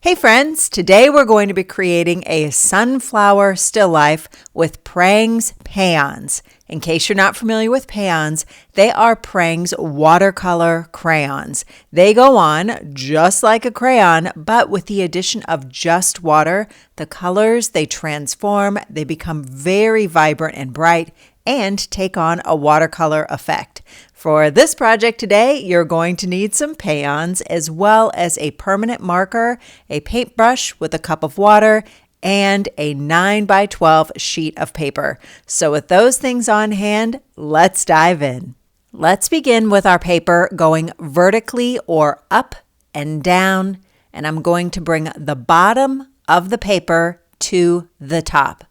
Hey friends, today we're going to be creating a sunflower still life with Prang's Payons. In case you're not familiar with Payons, they are Prang's watercolor crayons. They go on just like a crayon, but with the addition of just water, the colors, they transform, they become very vibrant and bright, and take on a watercolor effect. For this project today, you're going to need some payons as well as a permanent marker, a paintbrush with a cup of water, and a 9x12 sheet of paper. So with those things on hand, let's dive in. Let's begin with our paper going vertically or up and down, and I'm going to bring the bottom of the paper to the top.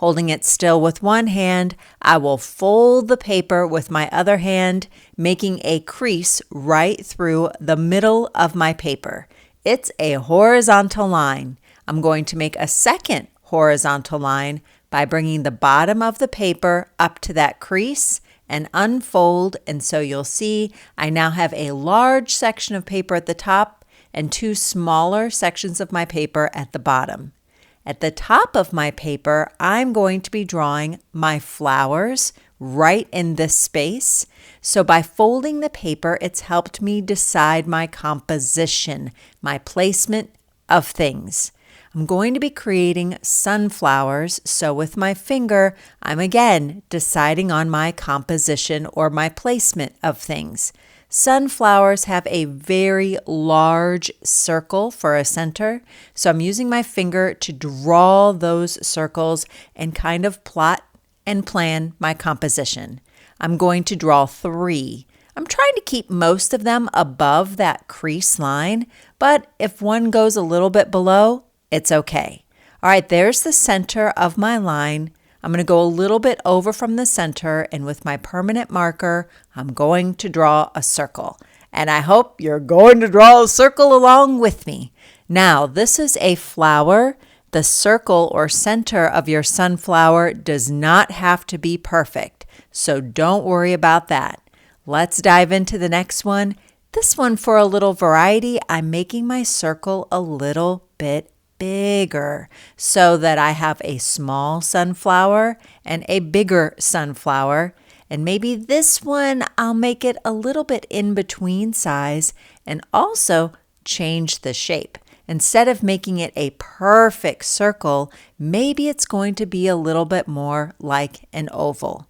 Holding it still with one hand, I will fold the paper with my other hand, making a crease right through the middle of my paper. It's a horizontal line. I'm going to make a second horizontal line by bringing the bottom of the paper up to that crease and unfold. And so you'll see I now have a large section of paper at the top and two smaller sections of my paper at the bottom. At the top of my paper, I'm going to be drawing my flowers right in this space. So by folding the paper, it's helped me decide my composition, my placement of things. I'm going to be creating sunflowers, so with my finger, I'm again deciding on my composition or my placement of things. Sunflowers have a very large circle for a center, so I'm using my finger to draw those circles and kind of plot and plan my composition. I'm going to draw 3. I'm trying to keep most of them above that crease line, but if one goes a little bit below, it's okay. All right, there's the center of my line. I'm going to go a little bit over from the center, and with my permanent marker, I'm going to draw a circle. And I hope you're going to draw a circle along with me. Now, this is a flower. The circle or center of your sunflower does not have to be perfect, so don't worry about that. Let's dive into the next one. This one, for a little variety, I'm making my circle a little bit bigger so that I have a small sunflower and a bigger sunflower. And maybe this one, I'll make it a little bit in between size and also change the shape. Instead of making it a perfect circle, maybe it's going to be a little bit more like an oval.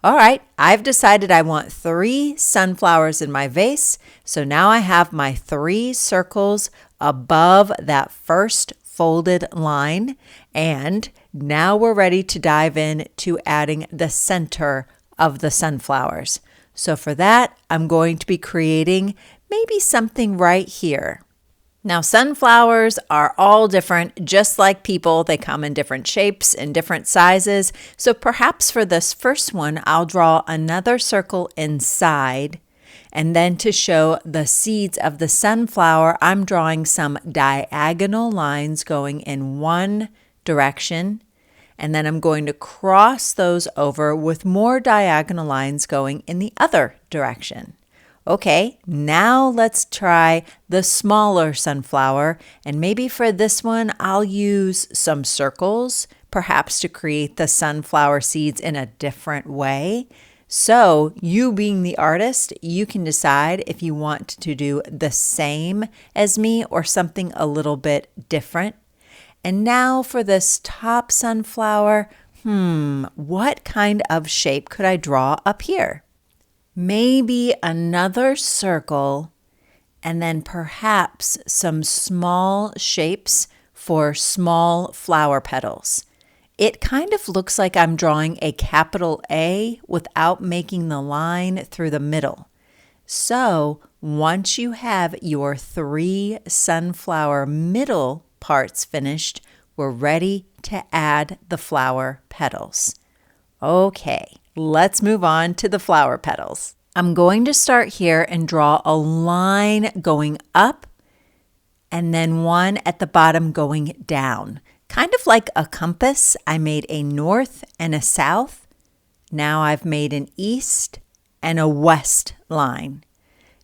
All right, I've decided I want 3 sunflowers in my vase. So now I have my 3 circles above that first folded line, and now we're ready to dive in to adding the center of the sunflowers. So for that, I'm going to be creating maybe something right here. Now, sunflowers are all different, just like people. They come in different shapes and different sizes. So perhaps for this first one, I'll draw another circle inside. And then to show the seeds of the sunflower, I'm drawing some diagonal lines going in one direction. And then I'm going to cross those over with more diagonal lines going in the other direction. Okay, now let's try the smaller sunflower. And maybe for this one, I'll use some circles, perhaps to create the sunflower seeds in a different way. So you being the artist, you can decide if you want to do the same as me or something a little bit different. And now for this top sunflower, what kind of shape could I draw up here? Maybe another circle and then perhaps some small shapes for small flower petals. It kind of looks like I'm drawing a capital A without making the line through the middle. So once you have your 3 sunflower middle parts finished, we're ready to add the flower petals. Okay, let's move on to the flower petals. I'm going to start here and draw a line going up and then one at the bottom going down. Kind of like a compass, I made a north and a south. Now I've made an east and a west line.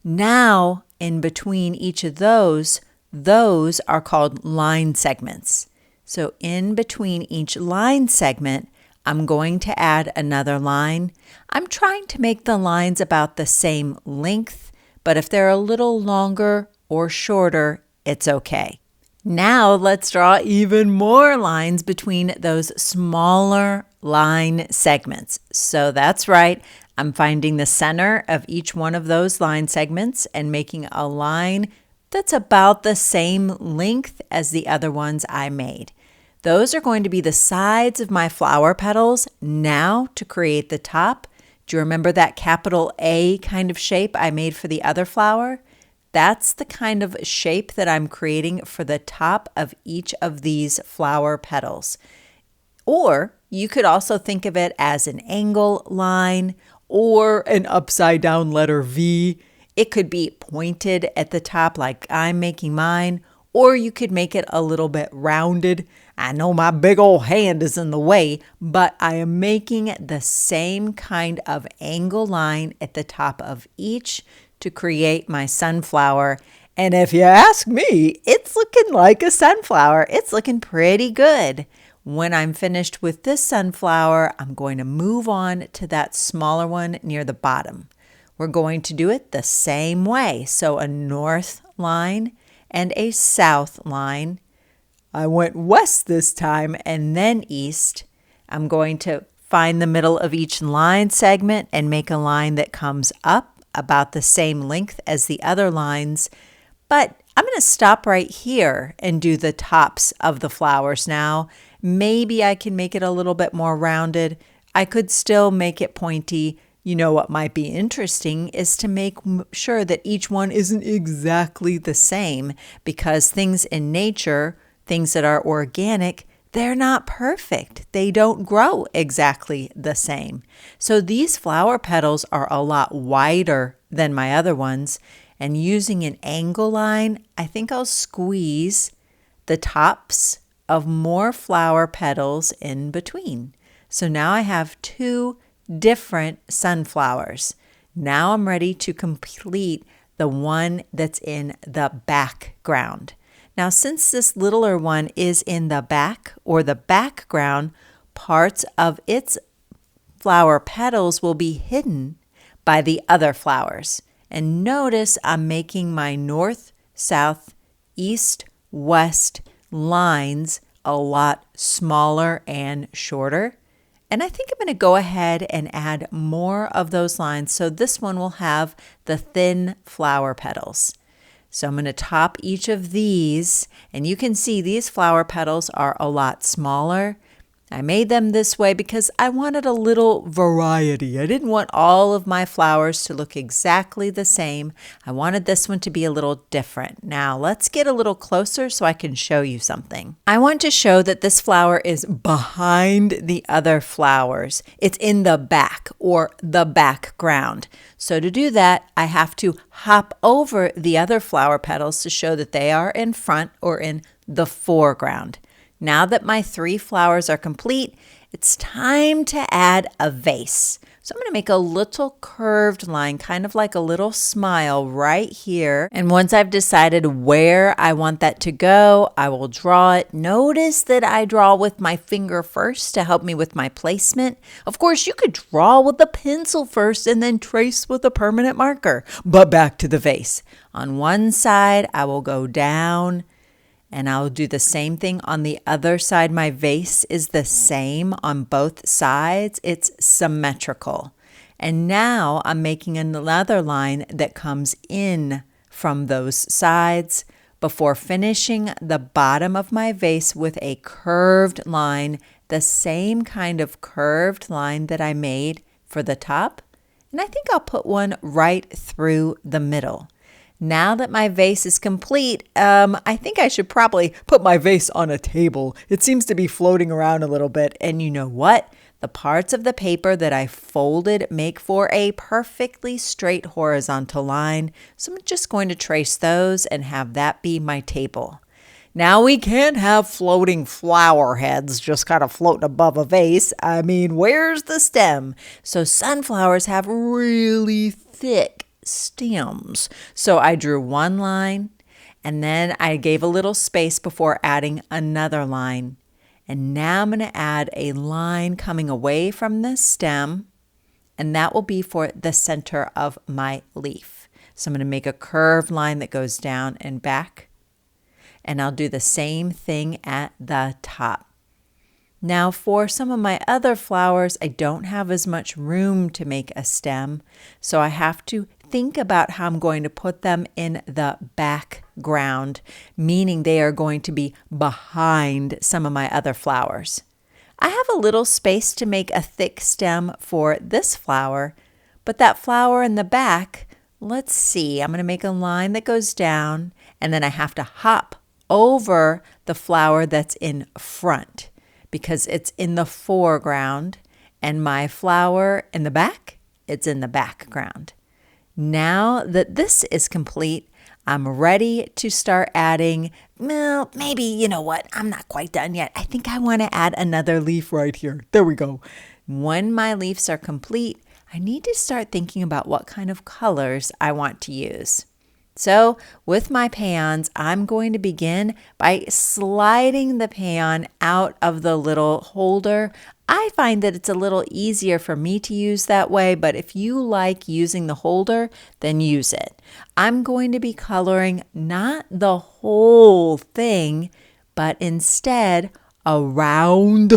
Now, in between each of those, those are called line segments. So in between each line segment, I'm going to add another line. I'm trying to make the lines about the same length, but if they're a little longer or shorter, it's okay. Now let's draw even more lines between those smaller line segments. So that's right, I'm finding the center of each one of those line segments and making a line that's about the same length as the other ones I made. Those are going to be the sides of my flower petals. Now to create the top, do you remember that capital A kind of shape I made for the other flower? That's the kind of shape that I'm creating for the top of each of these flower petals. Or you could also think of it as an angle line or an upside down letter V. It could be pointed at the top like I'm making mine, or you could make it a little bit rounded. I know my big old hand is in the way, but I am making the same kind of angle line at the top of each to create my sunflower. And if you ask me, it's looking like a sunflower. It's looking pretty good. When I'm finished with this sunflower, I'm going to move on to that smaller one near the bottom. We're going to do it the same way. So a north line and a south line. I went west this time and then east. I'm going to find the middle of each line segment and make a line that comes up about the same length as the other lines. But I'm going to stop right here and do the tops of the flowers now. Maybe I can make it a little bit more rounded. I could still make it pointy. You know what might be interesting is to make sure that each one isn't exactly the same, because things in nature, things that are organic, they're not perfect. They don't grow exactly the same. So these flower petals are a lot wider than my other ones. And using an angle line, I think I'll squeeze the tops of more flower petals in between. So now I have two different sunflowers. Now I'm ready to complete the one that's in the background. Now, since this littler one is in the back or the background, parts of its flower petals will be hidden by the other flowers. And notice I'm making my north, south, east, west lines a lot smaller and shorter. And I think I'm going to go ahead and add more of those lines. So this one will have the thin flower petals. So I'm going to top each of these, and you can see these flower petals are a lot smaller. I made them this way because I wanted a little variety. I didn't want all of my flowers to look exactly the same. I wanted this one to be a little different. Now let's get a little closer so I can show you something. I want to show that this flower is behind the other flowers. It's in the back or the background. So to do that, I have to hop over the other flower petals to show that they are in front or in the foreground. Now that my 3 flowers are complete, it's time to add a vase. So I'm going to make a little curved line, kind of like a little smile right here. And once I've decided where I want that to go, I will draw it. Notice that I draw with my finger first to help me with my placement. Of course, you could draw with a pencil first and then trace with a permanent marker. But back to the vase. On one side, I will go down, and I'll do the same thing on the other side. My vase is the same on both sides. It's symmetrical. And now I'm making another line that comes in from those sides before finishing the bottom of my vase with a curved line, the same kind of curved line that I made for the top. And I think I'll put one right through the middle. Now that my vase is complete, I think I should probably put my vase on a table. It seems to be floating around a little bit. And you know what? The parts of the paper that I folded make for a perfectly straight horizontal line. So I'm just going to trace those and have that be my table. Now we can't have floating flower heads just kind of floating above a vase. I mean, where's the stem? So sunflowers have really thick stems. So I drew one line And then I gave a little space before adding another line. And now I'm going to add a line coming away from the stem, and that will be for the center of my leaf. So I'm going to make a curved line that goes down and back, and I'll do the same thing at the top. Now for some of my other flowers, I don't have as much room to make a stem, so I have to think about how I'm going to put them in the background, meaning they are going to be behind some of my other flowers. I have a little space to make a thick stem for this flower, but that flower in the back, let's see, I'm going to make a line that goes down, and then I have to hop over the flower that's in front, because it's in the foreground, and my flower in the back, it's in the background. Now that this is complete, I'm ready to start adding, well, maybe, you know what, I'm not quite done yet. I think I want to add another leaf right here. There we go. When my leaves are complete, I need to start thinking about what kind of colors I want to use. So with my pans, I'm going to begin by sliding the pan out of the little holder. I find that it's a little easier for me to use that way, but if you like using the holder, then use it. I'm going to be coloring not the whole thing, but instead around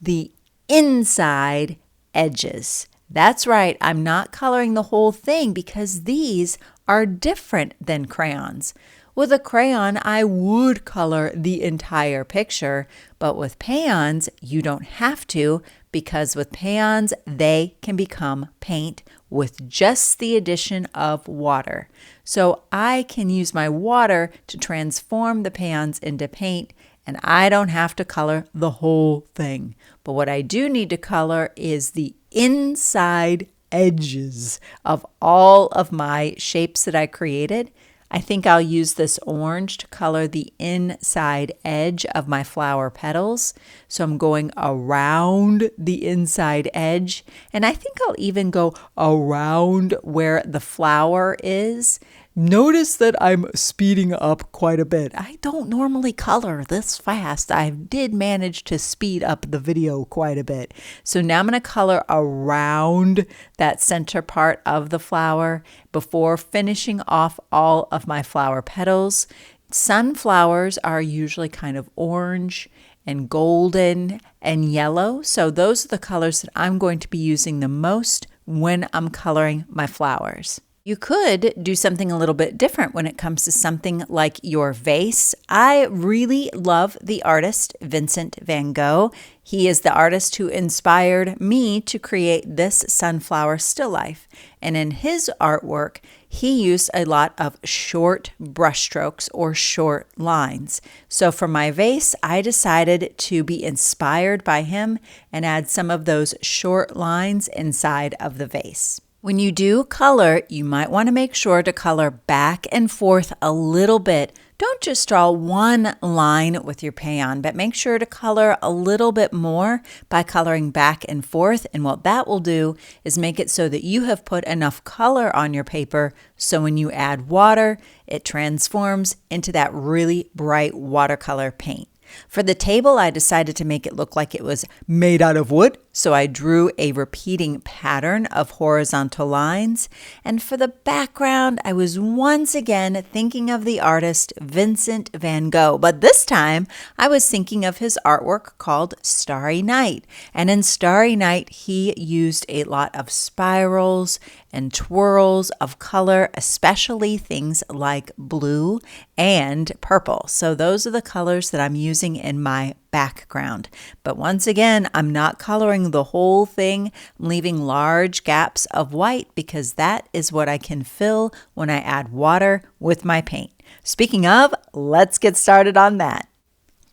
the inside edges. That's right, I'm not coloring the whole thing because these are different than crayons. With a crayon, I would color the entire picture, but with pans, you don't have to, because with pans, they can become paint with just the addition of water. So I can use my water to transform the pans into paint, and I don't have to color the whole thing. But what I do need to color is the inside edges of all of my shapes that I created. I think I'll use this orange to color the inside edge of my flower petals. So I'm going around the inside edge, and I think I'll even go around where the flower is. Notice that I'm speeding up quite a bit. I don't normally color this fast. I did manage to speed up the video quite a bit. So now I'm going to color around that center part of the flower before finishing off all of my flower petals. Sunflowers are usually kind of orange and golden and yellow. So those are the colors that I'm going to be using the most when I'm coloring my flowers. You could do something a little bit different when it comes to something like your vase. I really love the artist Vincent van Gogh. He is the artist who inspired me to create this sunflower still life. And in his artwork, he used a lot of short brushstrokes or short lines. So for my vase, I decided to be inspired by him and add some of those short lines inside of the vase. When you do color, you might want to make sure to color back and forth a little bit. Don't just draw one line with your payon, but make sure to color a little bit more by coloring back and forth. And what that will do is make it so that you have put enough color on your paper so when you add water, it transforms into that really bright watercolor paint. For the table, I decided to make it look like it was made out of wood, so I drew a repeating pattern of horizontal lines. And for the background, I was once again thinking of the artist Vincent van Gogh, but this time I was thinking of his artwork called Starry Night. And in Starry Night, he used a lot of spirals and twirls of color, especially things like blue and purple. So those are the colors that I'm using in my background. But once again, I'm not coloring the whole thing. I'm leaving large gaps of white because that is what I can fill when I add water with my paint. Speaking of, let's get started on that.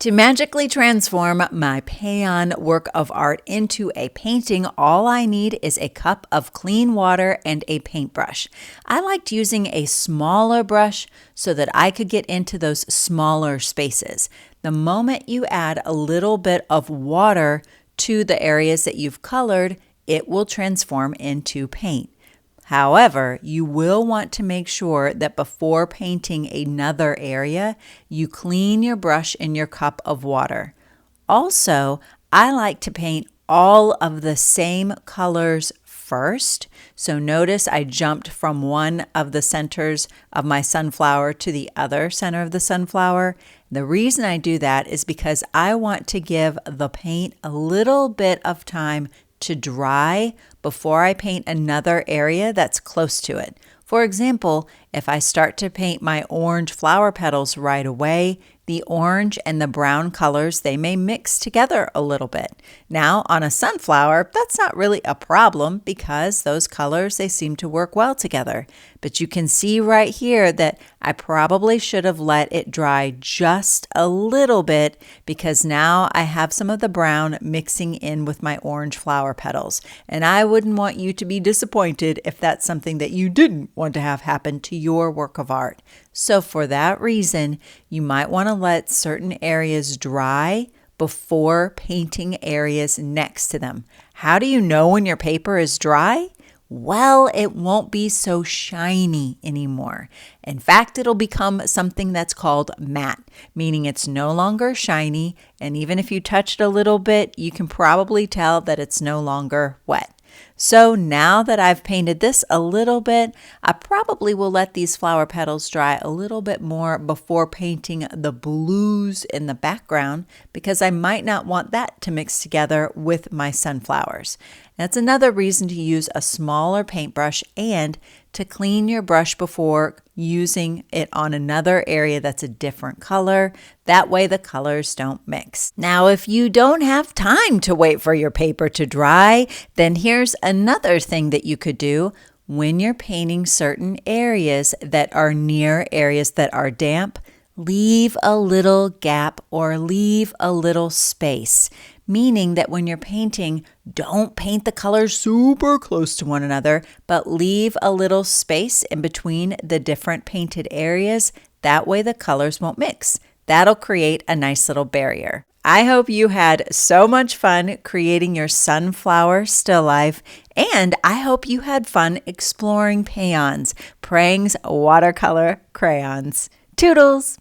To magically transform my payon work of art into a painting, all I need is a cup of clean water and a paintbrush. I liked using a smaller brush so that I could get into those smaller spaces. The moment you add a little bit of water to the areas that you've colored, it will transform into paint. However, you will want to make sure that before painting another area, you clean your brush in your cup of water. Also, I like to paint all of the same colors first. So notice I jumped from one of the centers of my sunflower to the other center of the sunflower. The reason I do that is because I want to give the paint a little bit of time to dry before I paint another area that's close to it. For example, if I start to paint my orange flower petals right away, the orange and the brown colors, they may mix together a little bit. Now, on a sunflower, that's not really a problem because those colors, they seem to work well together. But you can see right here that I probably should have let it dry just a little bit because now I have some of the brown mixing in with my orange flower petals. And I wouldn't want you to be disappointed if that's something that you didn't want to have happen to your work of art. So for that reason, you might want to let certain areas dry before painting areas next to them. How do you know when your paper is dry? Well, it won't be so shiny anymore. In fact, it'll become something that's called matte, meaning it's no longer shiny, and even if you touch it a little bit, you can probably tell that it's no longer wet. So now that I've painted this a little bit, I probably will let these flower petals dry a little bit more before painting the blues in the background because I might not want that to mix together with my sunflowers. That's another reason to use a smaller paintbrush and to clean your brush before using it on another area that's a different color. That way the colors don't mix. Now, if you don't have time to wait for your paper to dry, then here's another thing that you could do. When you're painting certain areas that are near areas that are damp, leave a little gap or leave a little space. Meaning that when you're painting, don't paint the colors super close to one another, but leave a little space in between the different painted areas. That way the colors won't mix. That'll create a nice little barrier. I hope you had so much fun creating your sunflower still life, and I hope you had fun exploring Prang's watercolor crayons. Toodles!